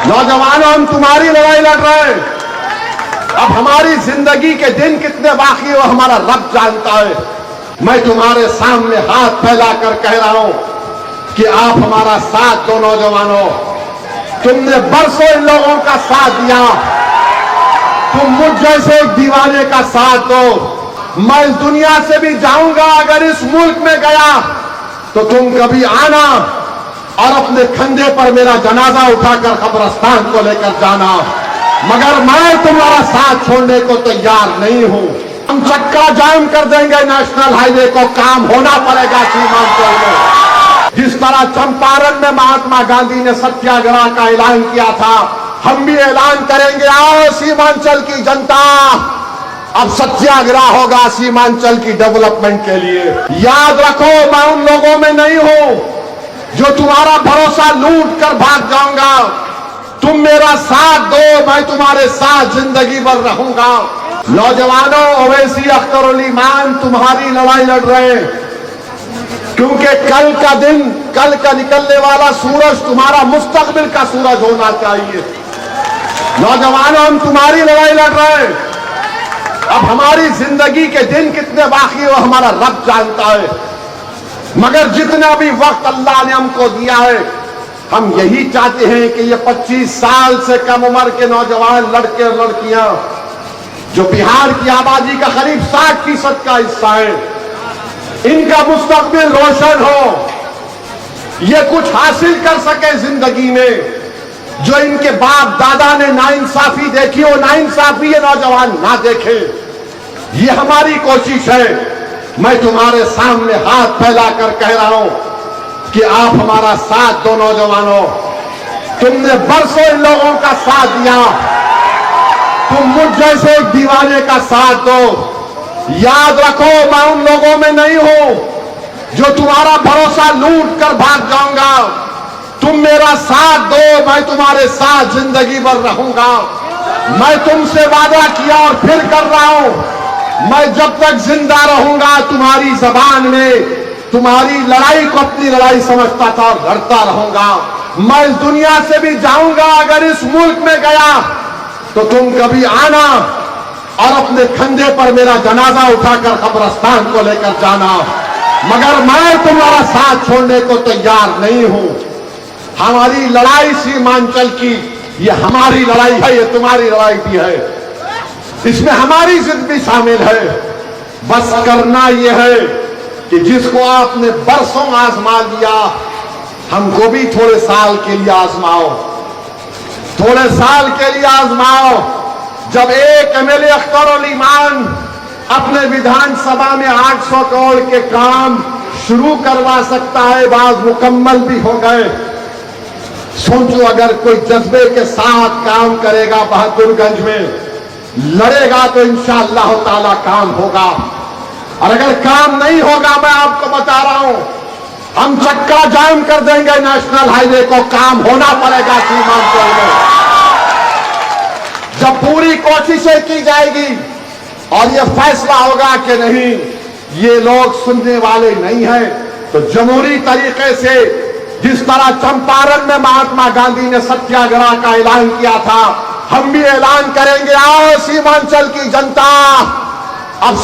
नौजवानों, हम तुम्हारी लड़ाई लड़ रहे हैं। अब हमारी जिंदगी के दिन कितने बाकी हो हमारा रब जानता है। मैं तुम्हारे सामने हाथ फैलाकर कह रहा हूं कि आप हमारा साथ दो। नौजवानों, तुमने बरसों इन लोगों का साथ दिया, तुम मुझ जैसे एक दीवाने का साथ दो। मैं इस दुनिया से भी जाऊंगा, अगर इस मुल्क में गया तो तुम कभी आना और अपने कंधे पर मेरा जनाजा उठाकर कब्रिस्तान को लेकर जाना, मगर मैं तुम्हारा साथ छोड़ने को तैयार नहीं हूं। हम चक्का जाम कर देंगे नेशनल हाईवे को, काम होना पड़ेगा सीमांचल में। जिस तरह चंपारण में महात्मा गांधी ने सत्याग्रह का ऐलान किया था, हम भी ऐलान करेंगे। आओ सीमांचल की जनता, अब सत्याग्रह होगा सीमांचल की डेवलपमेंट के लिए। याद रखो, मैं उन लोगों में नहीं हूं जो तुम्हारा भरोसा लूट कर भाग जाऊंगा। तुम मेरा साथ दो, मैं तुम्हारे साथ जिंदगी भर रहूंगा। नौजवानों, ओवैसी अख्तर उल ईमान तुम्हारी लड़ाई लड़ रहे हैं, क्योंकि कल का दिन, कल का निकलने वाला सूरज तुम्हारा मुस्तकबिल का सूरज होना चाहिए। नौजवानों, हम तुम्हारी लड़ाई लड़ रहे हैं। अब हमारी जिंदगी के दिन कितने बाकी हो हमारा रब जानता है, मगर जितना भी वक्त अल्लाह ने हमको दिया है, हम यही चाहते हैं कि ये 25 साल से कम उम्र के नौजवान लड़के और लड़कियां जो बिहार की आबादी का करीब 60% का हिस्सा है, इनका मुस्तकबिल रोशन हो, ये कुछ हासिल कर सके जिंदगी में। जो इनके बाप दादा ने नाइंसाफी देखी हो, नाइंसाफी ये नौजवान ना देखे, ये हमारी कोशिश है। मैं तुम्हारे सामने हाथ फैलाकर कह रहा हूं कि आप हमारा साथ दो। नौजवानों, तुमने बरसों इन लोगों का साथ दिया, तुम मुझ जैसे एक दीवाने का साथ दो। याद रखो, मैं उन लोगों में नहीं हूं जो तुम्हारा भरोसा लूट कर भाग जाऊंगा। तुम मेरा साथ दो, मैं तुम्हारे साथ जिंदगी भर रहूंगा। मैं तुमसे वादा किया और फिर कर रहा हूं, मैं जब तक जिंदा रहूंगा तुम्हारी जबान में तुम्हारी लड़ाई को अपनी लड़ाई समझता था और लड़ता रहूंगा। मैं इस दुनिया से भी जाऊंगा, अगर इस मुल्क में गया तो तुम कभी आना और अपने कंधे पर मेरा जनाजा उठाकर कब्रिस्तान को लेकर जाना, मगर मैं तुम्हारा साथ छोड़ने को तैयार नहीं हूं। हमारी लड़ाई सीमांचल की, ये हमारी लड़ाई है, ये तुम्हारी लड़ाई भी है, इसमें हमारी जिद भी शामिल है। बस करना यह है कि जिसको आपने बरसों आजमा लिया, हमको भी थोड़े साल के लिए आजमाओ, थोड़े साल के लिए आजमाओ। जब एक एमएलए अख्तर उल ईमान अपने विधानसभा में 800 करोड़ के काम शुरू करवा सकता है, बाज मुकम्मल भी हो गए। सोचो, अगर कोई जज्बे के साथ काम करेगा, बहादुरगंज में लड़ेगा, तो इंशाअल्लाह ताला काम होगा। और अगर काम नहीं होगा, मैं आपको बता रहा हूं, हम चक्का जाम कर देंगे नेशनल हाईवे को, काम होना पड़ेगा सीमांचल में। जब पूरी कोशिशें की जाएगी और यह फैसला होगा कि नहीं, ये लोग सुनने वाले नहीं हैं, तो जमहूरी तरीके से जिस तरह चंपारण में महात्मा गांधी ने सत्याग्रह का ऐलान किया था, हम भी ऐलान करेंगे। आओ सीमांचल की जनता, अब